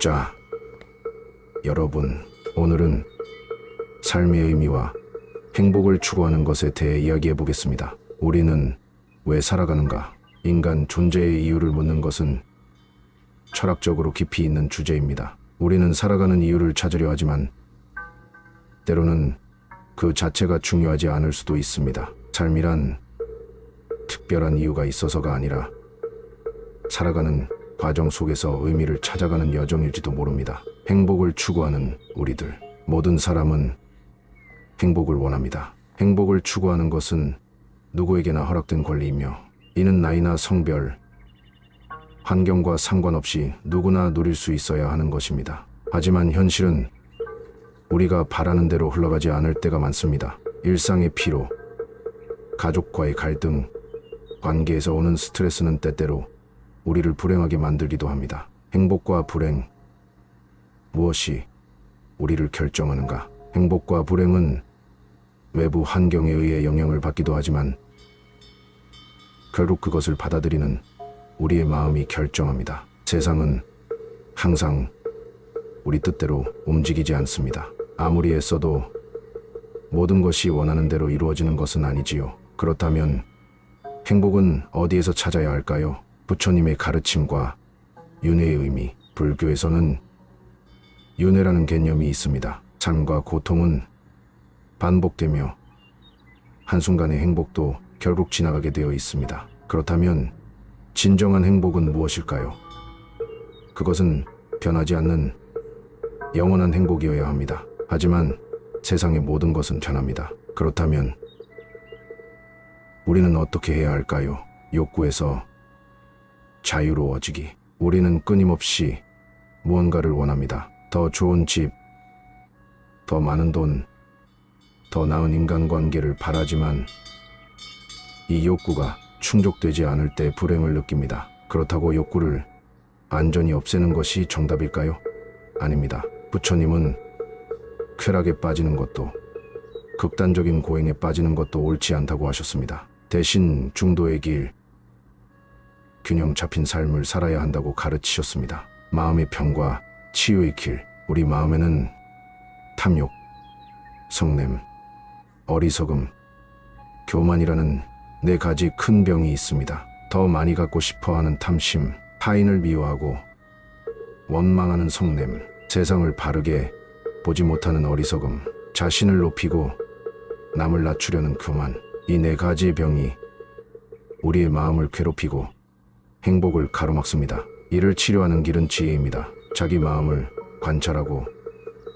자, 여러분, 오늘은 삶의 의미와 행복을 추구하는 것에 대해 이야기해 보겠습니다. 우리는 왜 살아가는가? 인간 존재의 이유를 묻는 것은 철학적으로 깊이 있는 주제입니다. 우리는 살아가는 이유를 찾으려 하지만 때로는 그 자체가 중요하지 않을 수도 있습니다. 삶이란 특별한 이유가 있어서가 아니라 살아가는 과정 속에서 의미를 찾아가는 여정일지도 모릅니다. 행복을 추구하는 우리들, 모든 사람은 행복을 원합니다. 행복을 추구하는 것은 누구에게나 허락된 권리이며 이는 나이나 성별, 환경과 상관없이 누구나 누릴 수 있어야 하는 것입니다. 하지만 현실은 우리가 바라는 대로 흘러가지 않을 때가 많습니다. 일상의 피로, 가족과의 갈등, 관계에서 오는 스트레스는 때때로 우리를 불행하게 만들기도 합니다. 행복과 불행, 무엇이 우리를 결정하는가? 행복과 불행은 외부 환경에 의해 영향을 받기도 하지만 결국 그것을 받아들이는 우리의 마음이 결정합니다. 세상은 항상 우리 뜻대로 움직이지 않습니다. 아무리 애써도 모든 것이 원하는 대로 이루어지는 것은 아니지요. 그렇다면 행복은 어디에서 찾아야 할까요? 부처님의 가르침과 윤회의 의미. 불교에서는 윤회라는 개념이 있습니다. 삶과 고통은 반복되며 한순간의 행복도 결국 지나가게 되어 있습니다. 그렇다면 진정한 행복은 무엇일까요? 그것은 변하지 않는 영원한 행복이어야 합니다. 하지만 세상의 모든 것은 변합니다. 그렇다면 우리는 어떻게 해야 할까요? 욕구에서 자유로워지기. 우리는 끊임없이 무언가를 원합니다. 더 좋은 집, 더 많은 돈, 더 나은 인간관계를 바라지만 이 욕구가 충족되지 않을 때 불행을 느낍니다. 그렇다고 욕구를 완전히 없애는 것이 정답일까요? 아닙니다. 부처님은 쾌락에 빠지는 것도 극단적인 고행에 빠지는 것도 옳지 않다고 하셨습니다. 대신 중도의 길, 균형 잡힌 삶을 살아야 한다고 가르치셨습니다. 마음의 평과 치유의 길. 우리 마음에는 탐욕, 성냄, 어리석음, 교만이라는 네 가지 큰 병이 있습니다. 더 많이 갖고 싶어하는 탐심, 타인을 미워하고 원망하는 성냄, 세상을 바르게 보지 못하는 어리석음, 자신을 높이고 남을 낮추려는 교만. 이 네 가지 병이 우리의 마음을 괴롭히고 행복을 가로막습니다. 이를 치료하는 길은 지혜입니다. 자기 마음을 관찰하고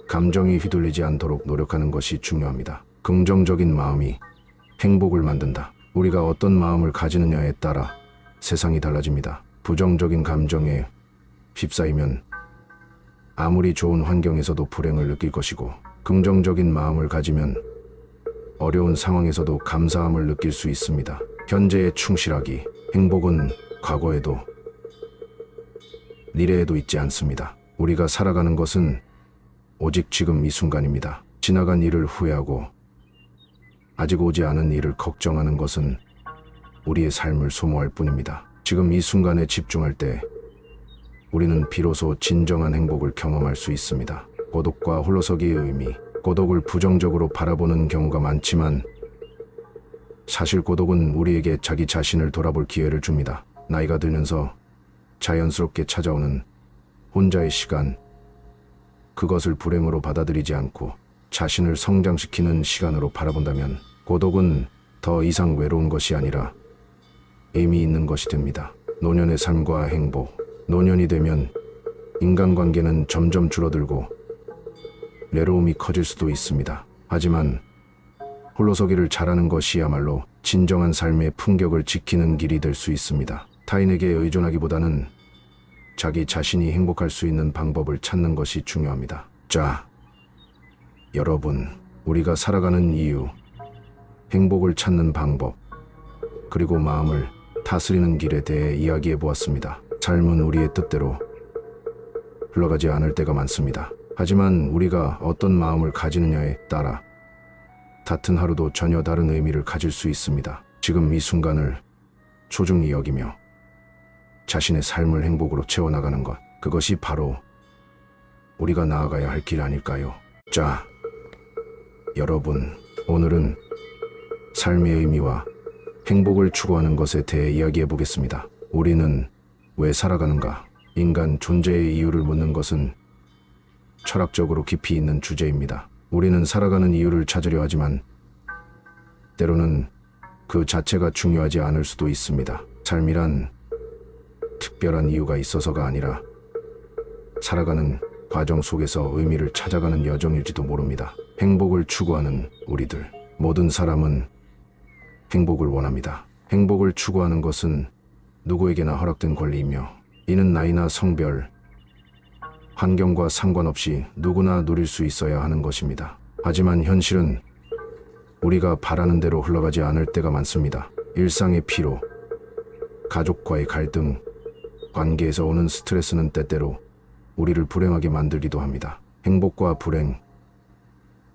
감정이 휘둘리지 않도록 노력하는 것이 중요합니다. 긍정적인 마음이 행복을 만든다. 우리가 어떤 마음을 가지느냐에 따라 세상이 달라집니다. 부정적인 감정에 휩싸이면 아무리 좋은 환경에서도 불행을 느낄 것이고, 긍정적인 마음을 가지면 어려운 상황에서도 감사함을 느낄 수 있습니다. 현재에 충실하기. 행복은 과거에도 미래에도 있지 않습니다. 우리가 살아가는 것은 오직 지금 이 순간입니다. 지나간 일을 후회하고 아직 오지 않은 일을 걱정하는 것은 우리의 삶을 소모할 뿐입니다. 지금 이 순간에 집중할 때 우리는 비로소 진정한 행복을 경험할 수 있습니다. 고독과 홀로서기의 의미. 고독을 부정적으로 바라보는 경우가 많지만 사실 고독은 우리에게 자기 자신을 돌아볼 기회를 줍니다. 나이가 들면서 자연스럽게 찾아오는 혼자의 시간, 그것을 불행으로 받아들이지 않고 자신을 성장시키는 시간으로 바라본다면 고독은 더 이상 외로운 것이 아니라 의미 있는 것이 됩니다. 노년의 삶과 행복. 노년이 되면 인간관계는 점점 줄어들고 외로움이 커질 수도 있습니다. 하지만 홀로서기를 잘하는 것이야말로 진정한 삶의 품격을 지키는 길이 될 수 있습니다. 타인에게 의존하기보다는 자기 자신이 행복할 수 있는 방법을 찾는 것이 중요합니다. 자, 여러분, 우리가 살아가는 이유, 행복을 찾는 방법, 그리고 마음을 다스리는 길에 대해 이야기해 보았습니다. 삶은 우리의 뜻대로 흘러가지 않을 때가 많습니다. 하지만 우리가 어떤 마음을 가지느냐에 따라 같은 하루도 전혀 다른 의미를 가질 수 있습니다. 지금 이 순간을 소중히 여기며 자신의 삶을 행복으로 채워나가는 것, 그것이 바로 우리가 나아가야 할 길 아닐까요? 자, 여러분, 오늘은 삶의 의미와 행복을 추구하는 것에 대해 이야기해 보겠습니다. 우리는 왜 살아가는가? 인간 존재의 이유를 묻는 것은 철학적으로 깊이 있는 주제입니다. 우리는 살아가는 이유를 찾으려 하지만 때로는 그 자체가 중요하지 않을 수도 있습니다. 삶이란 특별한 이유가 있어서가 아니라 살아가는 과정 속에서 의미를 찾아가는 여정일지도 모릅니다. 행복을 추구하는 우리들, 모든 사람은 행복을 원합니다. 행복을 추구하는 것은 누구에게나 허락된 권리이며 이는 나이나 성별, 환경과 상관없이 누구나 누릴 수 있어야 하는 것입니다. 하지만 현실은 우리가 바라는 대로 흘러가지 않을 때가 많습니다. 일상의 피로, 가족과의 갈등, 관계에서 오는 스트레스는 때때로 우리를 불행하게 만들기도 합니다. 행복과 불행,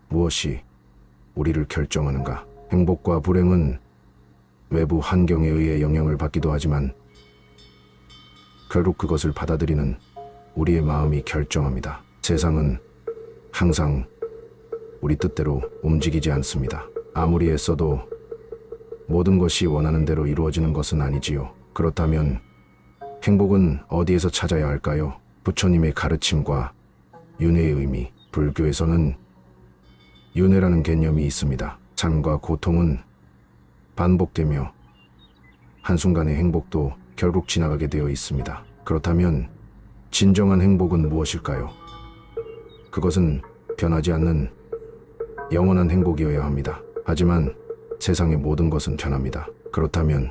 무엇이 우리를 결정하는가? 행복과 불행은 외부 환경에 의해 영향을 받기도 하지만 결국 그것을 받아들이는 우리의 마음이 결정합니다. 세상은 항상 우리 뜻대로 움직이지 않습니다. 아무리 애써도 모든 것이 원하는 대로 이루어지는 것은 아니지요. 그렇다면 행복은 어디에서 찾아야 할까요? 부처님의 가르침과 윤회의 의미, 불교에서는 윤회라는 개념이 있습니다. 삶과 고통은 반복되며 한순간의 행복도 결국 지나가게 되어 있습니다. 그렇다면 진정한 행복은 무엇일까요? 그것은 변하지 않는 영원한 행복이어야 합니다. 하지만 세상의 모든 것은 변합니다. 그렇다면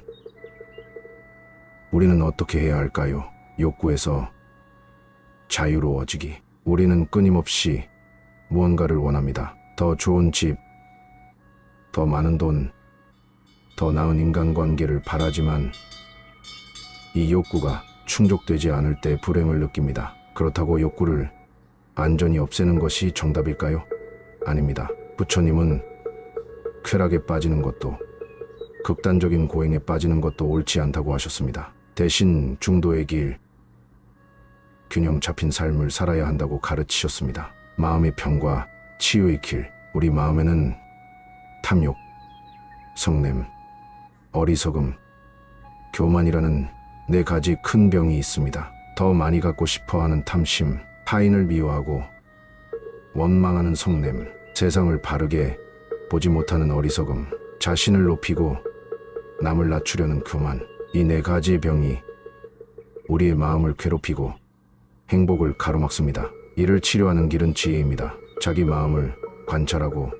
우리는 어떻게 해야 할까요? 욕구에서 자유로워지기. 우리는 끊임없이 무언가를 원합니다. 더 좋은 집, 더 많은 돈, 더 나은 인간관계를 바라지만 이 욕구가 충족되지 않을 때 불행을 느낍니다. 그렇다고 욕구를 완전히 없애는 것이 정답일까요? 아닙니다. 부처님은 쾌락에 빠지는 것도 극단적인 고행에 빠지는 것도 옳지 않다고 하셨습니다. 대신 중도의 길, 균형 잡힌 삶을 살아야 한다고 가르치셨습니다. 마음의 평과 치유의 길, 우리 마음에는 탐욕, 성냄, 어리석음, 교만이라는 네 가지 큰 병이 있습니다. 더 많이 갖고 싶어하는 탐심, 타인을 미워하고 원망하는 성냄, 세상을 바르게 보지 못하는 어리석음, 자신을 높이고 남을 낮추려는 교만, 이 네 가지의 병이 우리의 마음을 괴롭히고 행복을 가로막습니다. 이를 치료하는 길은 지혜입니다. 자기 마음을 관찰하고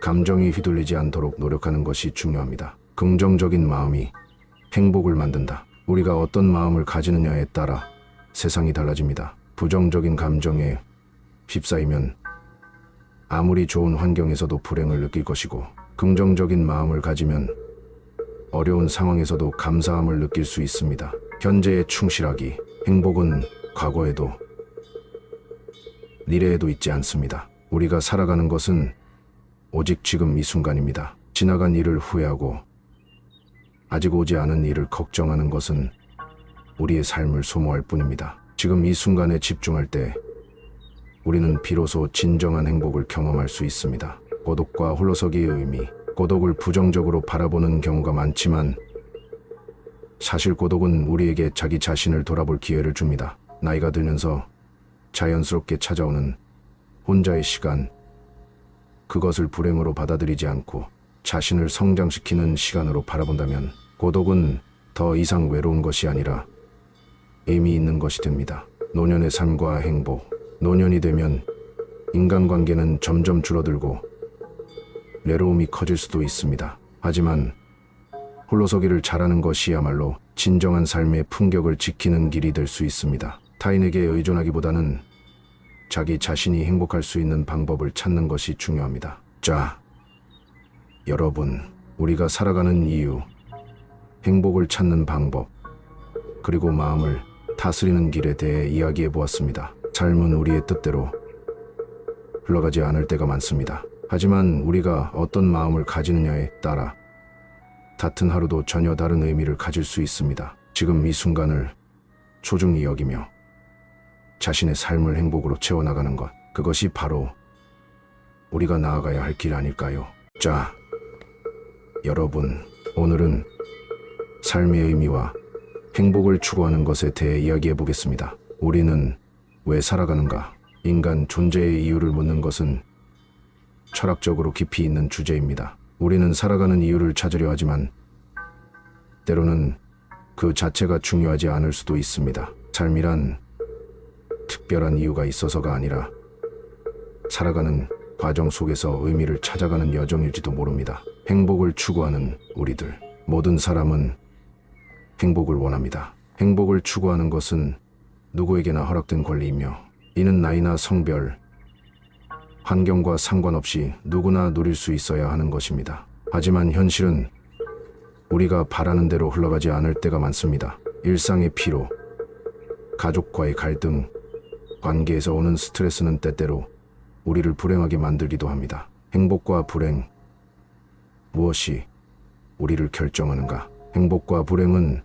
감정이 휘둘리지 않도록 노력하는 것이 중요합니다. 긍정적인 마음이 행복을 만든다. 우리가 어떤 마음을 가지느냐에 따라 세상이 달라집니다. 부정적인 감정에 휩싸이면 아무리 좋은 환경에서도 불행을 느낄 것이고, 긍정적인 마음을 가지면 어려운 상황에서도 감사함을 느낄 수 있습니다. 현재에 충실하기. 행복은 과거에도 미래에도 있지 않습니다. 우리가 살아가는 것은 오직 지금 이 순간입니다. 지나간 일을 후회하고 아직 오지 않은 일을 걱정하는 것은 우리의 삶을 소모할 뿐입니다. 지금 이 순간에 집중할 때 우리는 비로소 진정한 행복을 경험할 수 있습니다. 고독과 홀로서기의 의미. 고독을 부정적으로 바라보는 경우가 많지만 사실 고독은 우리에게 자기 자신을 돌아볼 기회를 줍니다. 나이가 들면서 자연스럽게 찾아오는 혼자의 시간, 그것을 불행으로 받아들이지 않고 자신을 성장시키는 시간으로 바라본다면 고독은 더 이상 외로운 것이 아니라 의미 있는 것이 됩니다. 노년의 삶과 행복. 노년이 되면 인간관계는 점점 줄어들고 외로움이 커질 수도 있습니다. 하지만 홀로서기를 잘하는 것이야말로 진정한 삶의 품격을 지키는 길이 될 수 있습니다. 타인에게 의존하기보다는 자기 자신이 행복할 수 있는 방법을 찾는 것이 중요합니다. 자, 여러분, 우리가 살아가는 이유, 행복을 찾는 방법, 그리고 마음을 다스리는 길에 대해 이야기해 보았습니다. 삶은 우리의 뜻대로 흘러가지 않을 때가 많습니다. 하지만 우리가 어떤 마음을 가지느냐에 따라 같은 하루도 전혀 다른 의미를 가질 수 있습니다. 지금 이 순간을 소중히 여기며 자신의 삶을 행복으로 채워나가는 것, 그것이 바로 우리가 나아가야 할 길 아닐까요? 자, 여러분, 오늘은 삶의 의미와 행복을 추구하는 것에 대해 이야기해 보겠습니다. 우리는 왜 살아가는가? 인간 존재의 이유를 묻는 것은 철학적으로 깊이 있는 주제입니다. 우리는 살아가는 이유를 찾으려 하지만 때로는 그 자체가 중요하지 않을 수도 있습니다. 삶이란 특별한 이유가 있어서가 아니라 살아가는 과정 속에서 의미를 찾아가는 여정일지도 모릅니다. 행복을 추구하는 우리들, 모든 사람은 행복을 원합니다. 행복을 추구하는 것은 누구에게나 허락된 권리이며 이는 나이나 성별, 환경과 상관없이 누구나 누릴 수 있어야 하는 것입니다. 하지만 현실은 우리가 바라는 대로 흘러가지 않을 때가 많습니다. 일상의 피로, 가족과의 갈등, 관계에서 오는 스트레스는 때때로 우리를 불행하게 만들기도 합니다. 행복과 불행, 무엇이 우리를 결정하는가? 행복과 불행은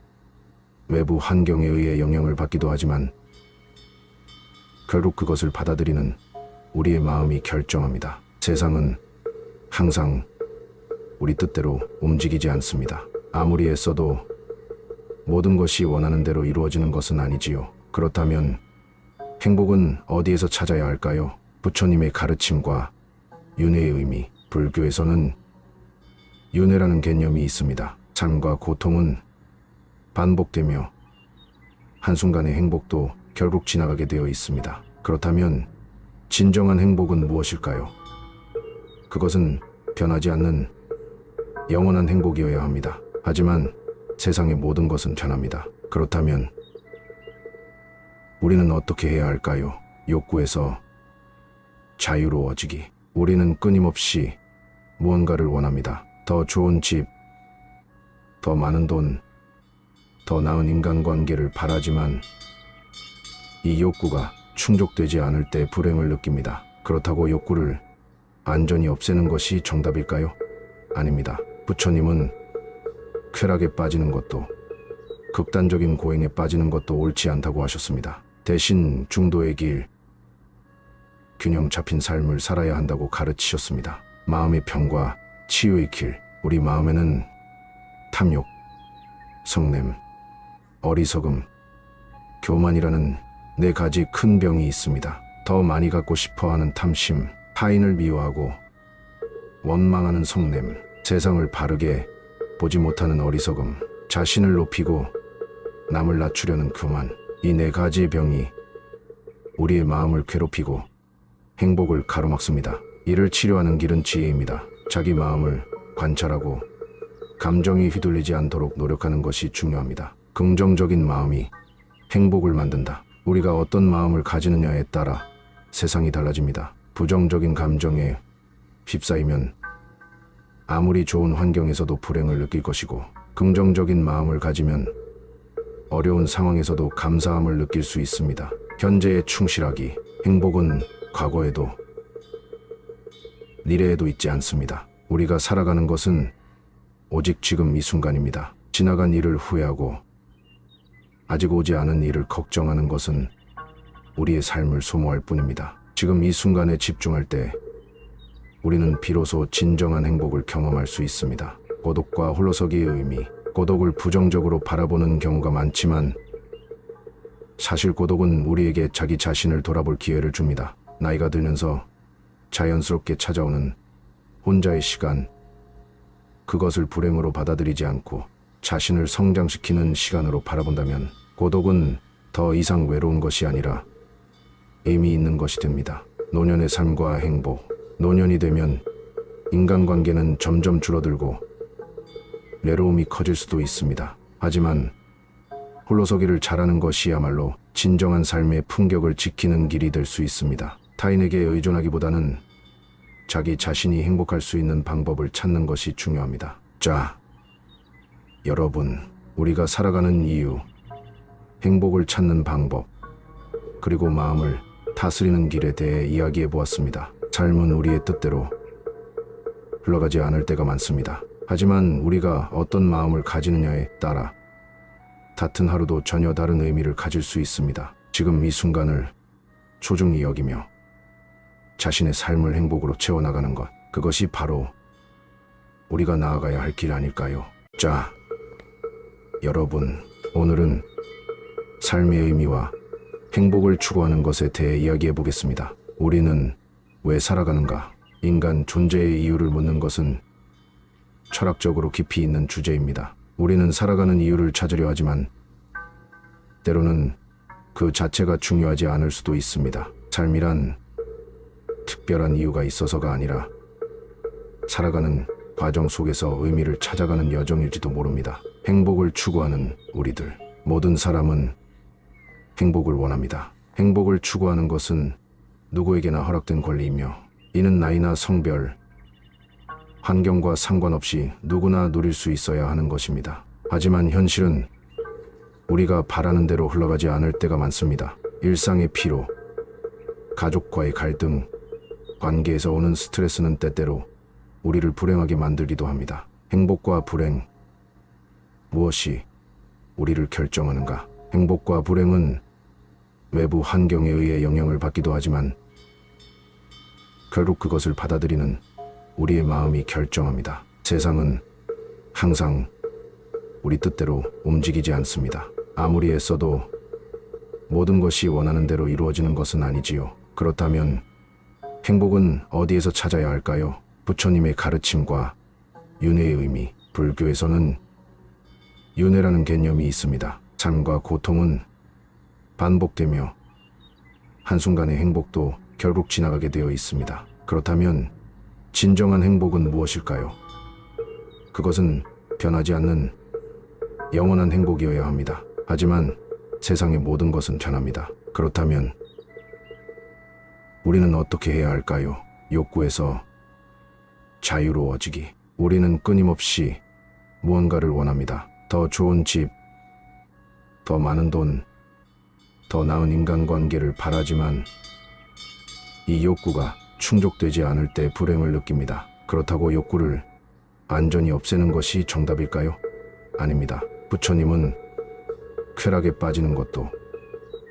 외부 환경에 의해 영향을 받기도 하지만 결국 그것을 받아들이는 우리의 마음이 결정합니다. 세상은 항상 우리 뜻대로 움직이지 않습니다. 아무리 애써도 모든 것이 원하는 대로 이루어지는 것은 아니지요. 그렇다면 행복은 어디에서 찾아야 할까요? 부처님의 가르침과 윤회의 의미. 불교에서는 윤회라는 개념이 있습니다. 삶과 고통은 반복되며 한순간의 행복도 결국 지나가게 되어 있습니다. 그렇다면 진정한 행복은 무엇일까요? 그것은 변하지 않는 영원한 행복이어야 합니다. 하지만 세상의 모든 것은 변합니다. 그렇다면 우리는 어떻게 해야 할까요? 욕구에서 자유로워지기. 우리는 끊임없이 무언가를 원합니다. 더 좋은 집, 더 많은 돈, 더 나은 인간관계를 바라지만 이 욕구가 충족되지 않을 때 불행을 느낍니다. 그렇다고 욕구를 완전히 없애는 것이 정답일까요? 아닙니다. 부처님은 쾌락에 빠지는 것도 극단적인 고행에 빠지는 것도 옳지 않다고 하셨습니다. 대신 중도의 길, 균형 잡힌 삶을 살아야 한다고 가르치셨습니다. 마음의 평과 치유의 길. 우리 마음에는 탐욕, 성냄, 어리석음, 교만이라는 네 가지 큰 병이 있습니다. 더 많이 갖고 싶어하는 탐심, 타인을 미워하고 원망하는 성냄, 세상을 바르게 보지 못하는 어리석음, 자신을 높이고 남을 낮추려는 교만. 이 네 가지 병이 우리의 마음을 괴롭히고 행복을 가로막습니다. 이를 치료하는 길은 지혜입니다. 자기 마음을 관찰하고 감정이 휘둘리지 않도록 노력하는 것이 중요합니다. 긍정적인 마음이 행복을 만든다. 우리가 어떤 마음을 가지느냐에 따라 세상이 달라집니다. 부정적인 감정에 휩싸이면 아무리 좋은 환경에서도 불행을 느낄 것이고, 긍정적인 마음을 가지면 어려운 상황에서도 감사함을 느낄 수 있습니다. 현재에 충실하기. 행복은 과거에도 미래에도 있지 않습니다. 우리가 살아가는 것은 오직 지금 이 순간입니다. 지나간 일을 후회하고 아직 오지 않은 일을 걱정하는 것은 우리의 삶을 소모할 뿐입니다. 지금 이 순간에 집중할 때 우리는 비로소 진정한 행복을 경험할 수 있습니다. 고독과 홀로서기의 의미. 고독을 부정적으로 바라보는 경우가 많지만 사실 고독은 우리에게 자기 자신을 돌아볼 기회를 줍니다. 나이가 들면서 자연스럽게 찾아오는 혼자의 시간, 그것을 불행으로 받아들이지 않고 자신을 성장시키는 시간으로 바라본다면 고독은 더 이상 외로운 것이 아니라 의미 있는 것이 됩니다. 노년의 삶과 행복. 노년이 되면 인간관계는 점점 줄어들고 외로움이 커질 수도 있습니다. 하지만 홀로서기를 잘하는 것이야말로 진정한 삶의 품격을 지키는 길이 될 수 있습니다. 타인에게 의존하기보다는 자기 자신이 행복할 수 있는 방법을 찾는 것이 중요합니다. 자, 여러분, 우리가 살아가는 이유, 행복을 찾는 방법, 그리고 마음을 다스리는 길에 대해 이야기해 보았습니다. 삶은 우리의 뜻대로 흘러가지 않을 때가 많습니다. 하지만 우리가 어떤 마음을 가지느냐에 따라 같은 하루도 전혀 다른 의미를 가질 수 있습니다. 지금 이 순간을 소중히 여기며 자신의 삶을 행복으로 채워나가는 것, 그것이 바로 우리가 나아가야 할 길 아닐까요? 자, 여러분, 오늘은 삶의 의미와 행복을 추구하는 것에 대해 이야기해 보겠습니다. 우리는 왜 살아가는가? 인간 존재의 이유를 묻는 것은 철학적으로 깊이 있는 주제입니다. 우리는 살아가는 이유를 찾으려 하지만 때로는 그 자체가 중요하지 않을 수도 있습니다. 삶이란 특별한 이유가 있어서가 아니라 살아가는 과정 속에서 의미를 찾아가는 여정일지도 모릅니다. 행복을 추구하는 우리들, 모든 사람은 행복을 원합니다. 행복을 추구하는 것은 누구에게나 허락된 권리이며 이는 나이나 성별, 환경과 상관없이 누구나 누릴 수 있어야 하는 것입니다. 하지만 현실은 우리가 바라는 대로 흘러가지 않을 때가 많습니다. 일상의 피로, 가족과의 갈등, 관계에서 오는 스트레스는 때때로 우리를 불행하게 만들기도 합니다. 행복과 불행, 무엇이 우리를 결정하는가? 행복과 불행은 외부 환경에 의해 영향을 받기도 하지만 결국 그것을 받아들이는 우리의 마음이 결정합니다. 세상은 항상 우리 뜻대로 움직이지 않습니다. 아무리 애써도 모든 것이 원하는 대로 이루어지는 것은 아니지요. 그렇다면 행복은 어디에서 찾아야 할까요? 부처님의 가르침과 윤회의 의미, 불교에서는 윤회라는 개념이 있습니다. 삶과 고통은 반복되며 한순간의 행복도 결국 지나가게 되어 있습니다. 그렇다면 진정한 행복은 무엇일까요? 그것은 변하지 않는 영원한 행복이어야 합니다. 하지만 세상의 모든 것은 변합니다. 그렇다면 우리는 어떻게 해야 할까요? 욕구에서 자유로워지기. 우리는 끊임없이 무언가를 원합니다. 더 좋은 집, 더 많은 돈, 더 나은 인간관계를 바라지만 이 욕구가 충족되지 않을 때 불행을 느낍니다. 그렇다고 욕구를 완전히 없애는 것이 정답일까요? 아닙니다. 부처님은 쾌락에 빠지는 것도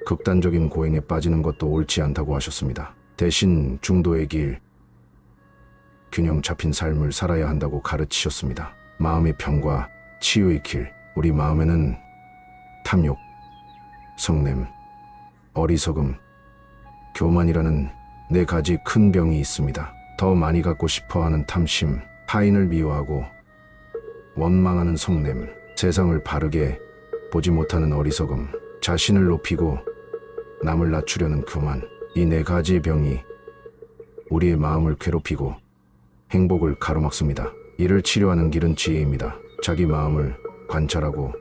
극단적인 고행에 빠지는 것도 옳지 않다고 하셨습니다. 대신 중도의 길, 균형 잡힌 삶을 살아야 한다고 가르치셨습니다. 마음의 평과 치유의 길, 우리 마음에는 탐욕, 성냄, 어리석음, 교만이라는 네 가지 큰 병이 있습니다. 더 많이 갖고 싶어하는 탐심, 타인을 미워하고 원망하는 성냄, 세상을 바르게 보지 못하는 어리석음, 자신을 높이고 남을 낮추려는 교만, 이 네 가지 병이 우리의 마음을 괴롭히고 행복을 가로막습니다. 이를 치료하는 길은 지혜입니다. 자기 마음을 관찰하고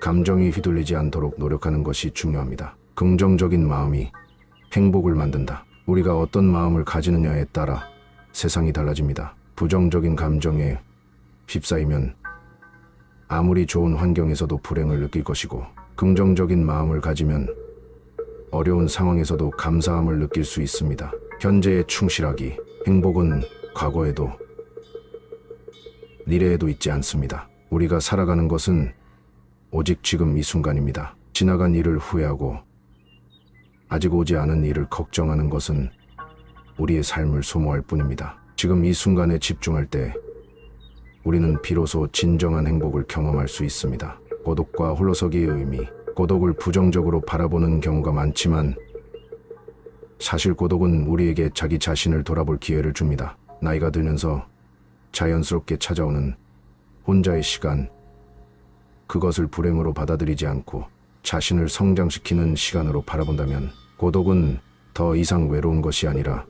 감정이 휘둘리지 않도록 노력하는 것이 중요합니다. 긍정적인 마음이 행복을 만든다. 우리가 어떤 마음을 가지느냐에 따라 세상이 달라집니다. 부정적인 감정에 휩싸이면 아무리 좋은 환경에서도 불행을 느낄 것이고, 긍정적인 마음을 가지면 어려운 상황에서도 감사함을 느낄 수 있습니다. 현재에 충실하기. 행복은 과거에도 미래에도 있지 않습니다. 우리가 살아가는 것은 오직 지금 이 순간입니다. 지나간 일을 후회하고 아직 오지 않은 일을 걱정하는 것은 우리의 삶을 소모할 뿐입니다. 지금 이 순간에 집중할 때 우리는 비로소 진정한 행복을 경험할 수 있습니다. 고독과 홀로서기의 의미. 고독을 부정적으로 바라보는 경우가 많지만 사실 고독은 우리에게 자기 자신을 돌아볼 기회를 줍니다. 나이가 들면서 자연스럽게 찾아오는 혼자의 시간, 그것을 불행으로 받아들이지 않고 자신을 성장시키는 시간으로 바라본다면 고독은 더 이상 외로운 것이 아니라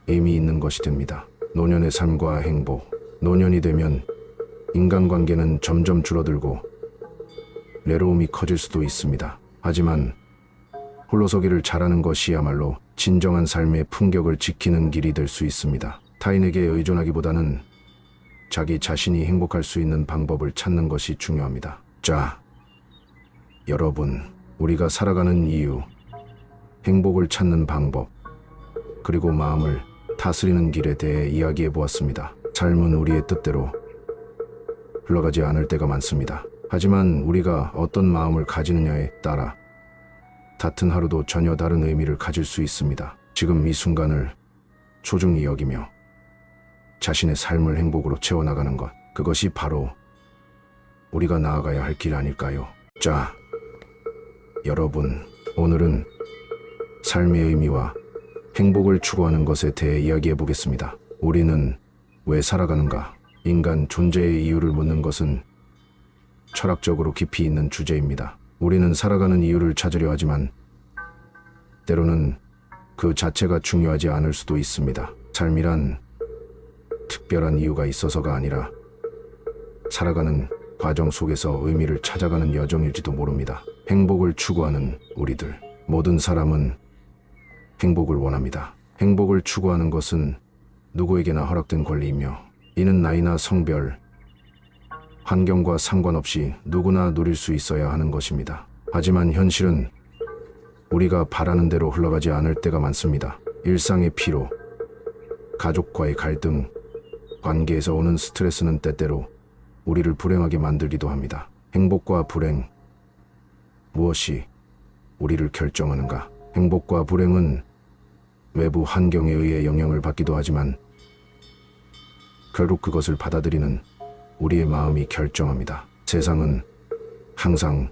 의미 있는 것이 됩니다. 노년의 삶과 행복. 노년이 되면 인간관계는 점점 줄어들고 외로움이 커질 수도 있습니다. 하지만 홀로서기를 잘하는 것이야말로 진정한 삶의 품격을 지키는 길이 될 수 있습니다. 타인에게 의존하기보다는 자기 자신이 행복할 수 있는 방법을 찾는 것이 중요합니다. 자, 여러분, 우리가 살아가는 이유, 행복을 찾는 방법, 그리고 마음을 다스리는 길에 대해 이야기해 보았습니다. 삶은 우리의 뜻대로 흘러가지 않을 때가 많습니다. 하지만 우리가 어떤 마음을 가지느냐에 따라 같은 하루도 전혀 다른 의미를 가질 수 있습니다. 지금 이 순간을 소중히 여기며 자신의 삶을 행복으로 채워나가는 것, 그것이 바로 우리가 나아가야 할 길 아닐까요? 자, 여러분, 오늘은 삶의 의미와 행복을 추구하는 것에 대해 이야기해 보겠습니다. 우리는 왜 살아가는가? 인간 존재의 이유를 묻는 것은 철학적으로 깊이 있는 주제입니다. 우리는 살아가는 이유를 찾으려 하지만 때로는 그 자체가 중요하지 않을 수도 있습니다. 삶이란 특별한 이유가 있어서가 아니라 살아가는 과정 속에서 의미를 찾아가는 여정일지도 모릅니다. 행복을 추구하는 우리들, 모든 사람은 행복을 원합니다. 행복을 추구하는 것은 누구에게나 허락된 권리이며 이는 나이나 성별, 환경과 상관없이 누구나 누릴 수 있어야 하는 것입니다. 하지만 현실은 우리가 바라는 대로 흘러가지 않을 때가 많습니다. 일상의 피로, 가족과의 갈등, 관계에서 오는 스트레스는 때때로 우리를 불행하게 만들기도 합니다. 행복과 불행, 무엇이 우리를 결정하는가? 행복과 불행은 외부 환경에 의해 영향을 받기도 하지만 결국 그것을 받아들이는 우리의 마음이 결정합니다. 세상은 항상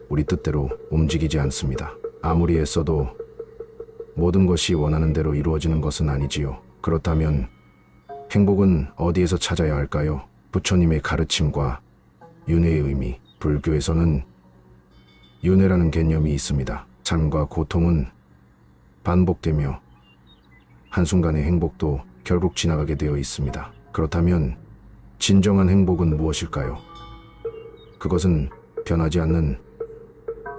우리 뜻대로 움직이지 않습니다. 아무리 애써도 모든 것이 원하는 대로 이루어지는 것은 아니지요. 그렇다면 행복은 어디에서 찾아야 할까요? 부처님의 가르침과 윤회의 의미, 불교에서는 윤회라는 개념이 있습니다. 삶과 고통은 반복되며 한순간의 행복도 결국 지나가게 되어 있습니다. 그렇다면 진정한 행복은 무엇일까요? 그것은 변하지 않는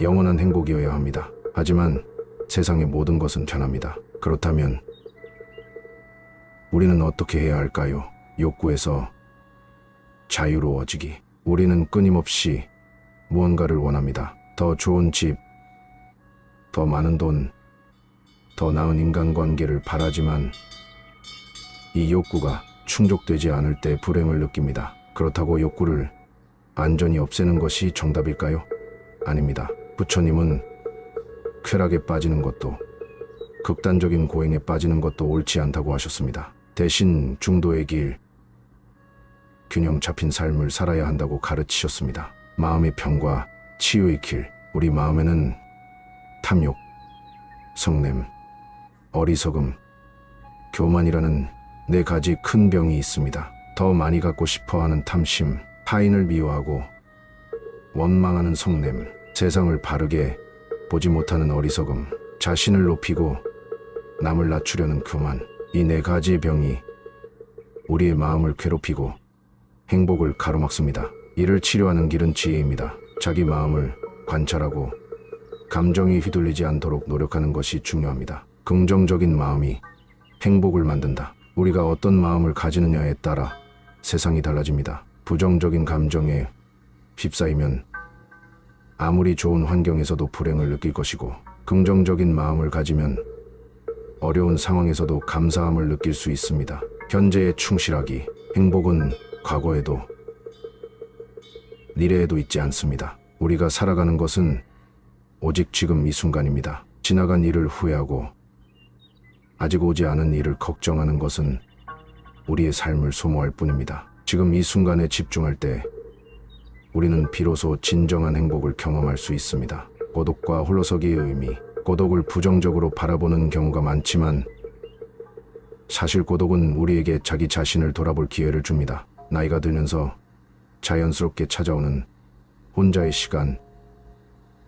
영원한 행복이어야 합니다. 하지만 세상의 모든 것은 변합니다. 그렇다면 우리는 어떻게 해야 할까요? 욕구에서 자유로워지기. 우리는 끊임없이 무언가를 원합니다. 더 좋은 집, 더 많은 돈, 더 나은 인간관계를 바라지만 이 욕구가 충족되지 않을 때 불행을 느낍니다. 그렇다고 욕구를 완전히 없애는 것이 정답일까요? 아닙니다. 부처님은 쾌락에 빠지는 것도 극단적인 고행에 빠지는 것도 옳지 않다고 하셨습니다. 대신 중도의 길, 균형 잡힌 삶을 살아야 한다고 가르치셨습니다. 마음의 평과 치유의 길, 우리 마음에는 탐욕, 성냄, 어리석음, 교만이라는 네 가지 큰 병이 있습니다. 더 많이 갖고 싶어하는 탐심, 타인을 미워하고 원망하는 성냄, 세상을 바르게 보지 못하는 어리석음, 자신을 높이고 남을 낮추려는 교만, 이 네 가지의 병이 우리의 마음을 괴롭히고 행복을 가로막습니다. 이를 치료하는 길은 지혜입니다. 자기 마음을 관찰하고 감정이 휘둘리지 않도록 노력하는 것이 중요합니다. 긍정적인 마음이 행복을 만든다. 우리가 어떤 마음을 가지느냐에 따라 세상이 달라집니다. 부정적인 감정에 휩싸이면 아무리 좋은 환경에서도 불행을 느낄 것이고, 긍정적인 마음을 가지면 어려운 상황에서도 감사함을 느낄 수 있습니다. 현재에 충실하기. 행복은 과거에도 미래에도 있지 않습니다. 우리가 살아가는 것은 오직 지금 이 순간입니다. 지나간 일을 후회하고 아직 오지 않은 일을 걱정하는 것은 우리의 삶을 소모할 뿐입니다. 지금 이 순간에 집중할 때 우리는 비로소 진정한 행복을 경험할 수 있습니다. 고독과 홀로서기의 의미. 고독을 부정적으로 바라보는 경우가 많지만 사실 고독은 우리에게 자기 자신을 돌아볼 기회를 줍니다. 나이가 들면서 자연스럽게 찾아오는 혼자의 시간,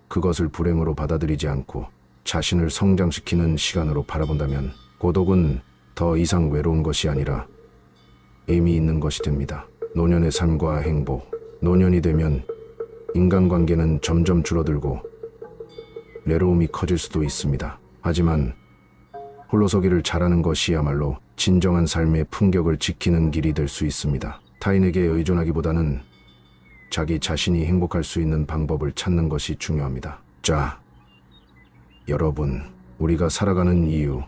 그것을 불행으로 받아들이지 않고 자신을 성장시키는 시간으로 바라본다면 고독은 더 이상 외로운 것이 아니라 의미 있는 것이 됩니다. 노년의 삶과 행복. 노년이 되면 인간관계는 점점 줄어들고 외로움이 커질 수도 있습니다. 하지만 홀로서기를 잘하는 것이야말로 진정한 삶의 품격을 지키는 길이 될 수 있습니다. 타인에게 의존하기보다는 자기 자신이 행복할 수 있는 방법을 찾는 것이 중요합니다. 자, 여러분, 우리가 살아가는 이유,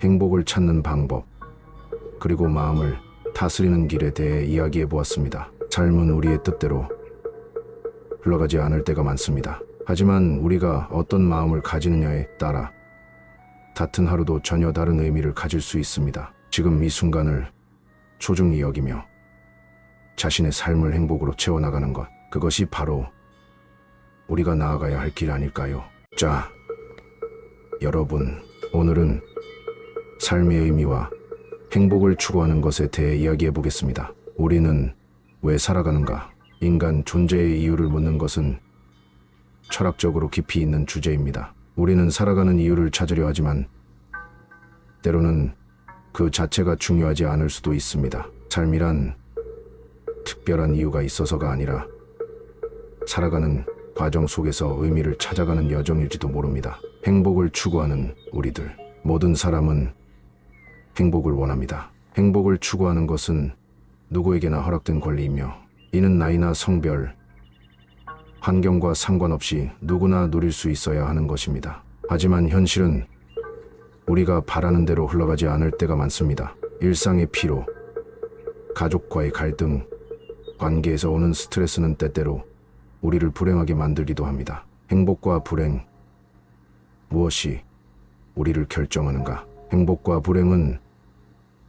행복을 찾는 방법, 그리고 마음을 다스리는 길에 대해 이야기해 보았습니다. 삶은 우리의 뜻대로 흘러가지 않을 때가 많습니다. 하지만 우리가 어떤 마음을 가지느냐에 따라 같은 하루도 전혀 다른 의미를 가질 수 있습니다. 지금 이 순간을 소중히 여기며 자신의 삶을 행복으로 채워나가는 것, 그것이 바로 우리가 나아가야 할 길 아닐까요? 자, 여러분, 오늘은 삶의 의미와 행복을 추구하는 것에 대해 이야기해 보겠습니다. 우리는 왜 살아가는가? 인간 존재의 이유를 묻는 것은 철학적으로 깊이 있는 주제입니다. 우리는 살아가는 이유를 찾으려 하지만 때로는 그 자체가 중요하지 않을 수도 있습니다. 삶이란 특별한 이유가 있어서가 아니라 살아가는 과정 속에서 의미를 찾아가는 여정일지도 모릅니다. 행복을 추구하는 우리들, 모든 사람은 행복을 원합니다. 행복을 추구하는 것은 누구에게나 허락된 권리이며 이는 나이나 성별, 환경과 상관없이 누구나 누릴 수 있어야 하는 것입니다. 하지만 현실은 우리가 바라는 대로 흘러가지 않을 때가 많습니다. 일상의 피로, 가족과의 갈등, 관계에서 오는 스트레스는 때때로 우리를 불행하게 만들기도 합니다. 행복과 불행, 무엇이 우리를 결정하는가? 행복과 불행은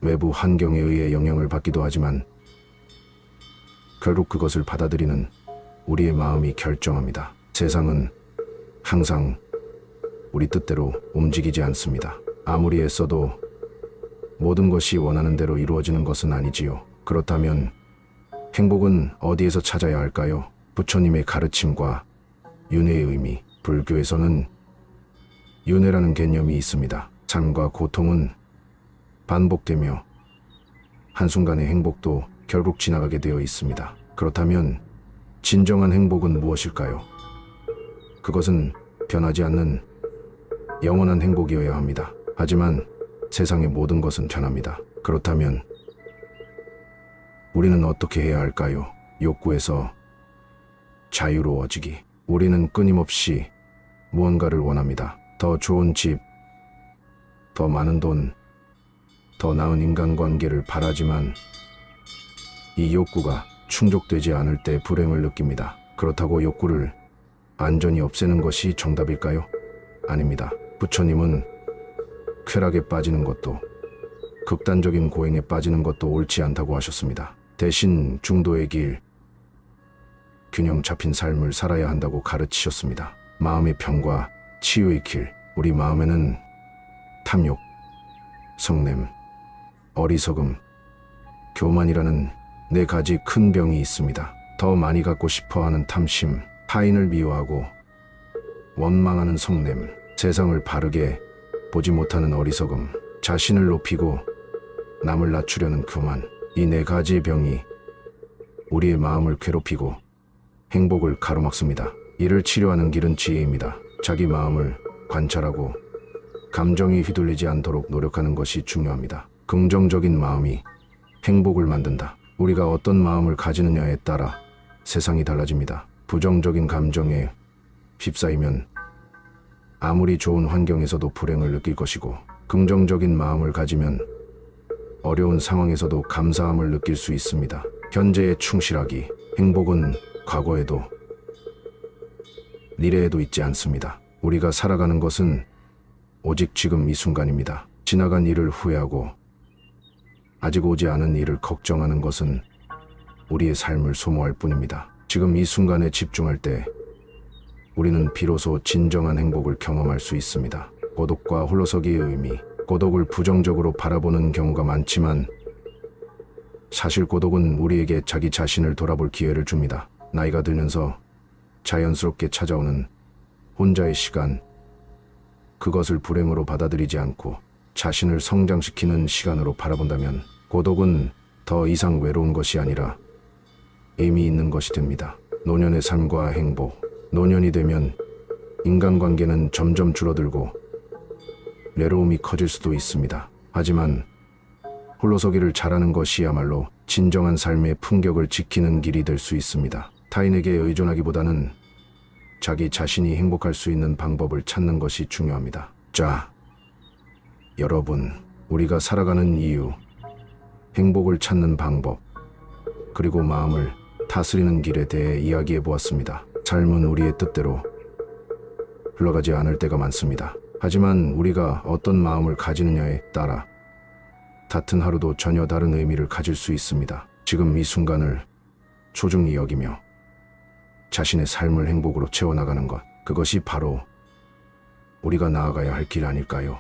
외부 환경에 의해 영향을 받기도 하지만 결국 그것을 받아들이는 우리의 마음이 결정합니다. 세상은 항상 우리 뜻대로 움직이지 않습니다. 아무리 애써도 모든 것이 원하는 대로 이루어지는 것은 아니지요. 그렇다면 행복은 어디에서 찾아야 할까요? 부처님의 가르침과 윤회의 의미. 불교에서는 윤회라는 개념이 있습니다. 삶과 고통은 반복되며 한순간의 행복도 결국 지나가게 되어 있습니다. 그렇다면 진정한 행복은 무엇일까요? 그것은 변하지 않는 영원한 행복이어야 합니다. 하지만 세상의 모든 것은 변합니다. 그렇다면 우리는 어떻게 해야 할까요? 욕구에서 자유로워지기. 우리는 끊임없이 무언가를 원합니다. 더 좋은 집, 더 많은 돈, 더 나은 인간관계를 바라지만 이 욕구가 충족되지 않을 때 불행을 느낍니다. 그렇다고 욕구를 완전히 없애는 것이 정답일까요? 아닙니다. 부처님은 쾌락에 빠지는 것도 극단적인 고행에 빠지는 것도 옳지 않다고 하셨습니다. 대신 중도의 길, 균형 잡힌 삶을 살아야 한다고 가르치셨습니다. 마음의 평과 치유의 길. 우리 마음에는 탐욕, 성냄, 어리석음, 교만이라는 네 가지 큰 병이 있습니다. 더 많이 갖고 싶어하는 탐심, 타인을 미워하고 원망하는 성냄, 세상을 바르게 보지 못하는 어리석음, 자신을 높이고 남을 낮추려는 교만. 이 네 가지 병이 우리의 마음을 괴롭히고 행복을 가로막습니다. 이를 치료하는 길은 지혜입니다. 자기 마음을 관찰하고 감정이 휘둘리지 않도록 노력하는 것이 중요합니다. 긍정적인 마음이 행복을 만든다. 우리가 어떤 마음을 가지느냐에 따라 세상이 달라집니다. 부정적인 감정에 휩싸이면 아무리 좋은 환경에서도 불행을 느낄 것이고, 긍정적인 마음을 가지면 어려운 상황에서도 감사함을 느낄 수 있습니다. 현재에 충실하기. 행복은 과거에도 미래에도 있지 않습니다. 우리가 살아가는 것은 오직 지금 이 순간입니다. 지나간 일을 후회하고 아직 오지 않은 일을 걱정하는 것은 우리의 삶을 소모할 뿐입니다. 지금 이 순간에 집중할 때 우리는 비로소 진정한 행복을 경험할 수 있습니다. 고독과 홀로서기의 의미. 고독을 부정적으로 바라보는 경우가 많지만 사실 고독은 우리에게 자기 자신을 돌아볼 기회를 줍니다. 나이가 들면서 자연스럽게 찾아오는 혼자의 시간, 그것을 불행으로 받아들이지 않고 자신을 성장시키는 시간으로 바라본다면 고독은 더 이상 외로운 것이 아니라 의미 있는 것이 됩니다. 노년의 삶과 행복. 노년이 되면 인간관계는 점점 줄어들고 외로움이 커질 수도 있습니다. 하지만 홀로서기를 잘하는 것이야말로 진정한 삶의 품격을 지키는 길이 될 수 있습니다. 타인에게 의존하기보다는 자기 자신이 행복할 수 있는 방법을 찾는 것이 중요합니다. 자, 여러분, 우리가 살아가는 이유, 행복을 찾는 방법, 그리고 마음을 다스리는 길에 대해 이야기해 보았습니다. 삶은 우리의 뜻대로 흘러가지 않을 때가 많습니다. 하지만 우리가 어떤 마음을 가지느냐에 따라 같은 하루도 전혀 다른 의미를 가질 수 있습니다. 지금 이 순간을 소중히 여기며 자신의 삶을 행복으로 채워나가는 것, 그것이 바로 우리가 나아가야 할 길 아닐까요?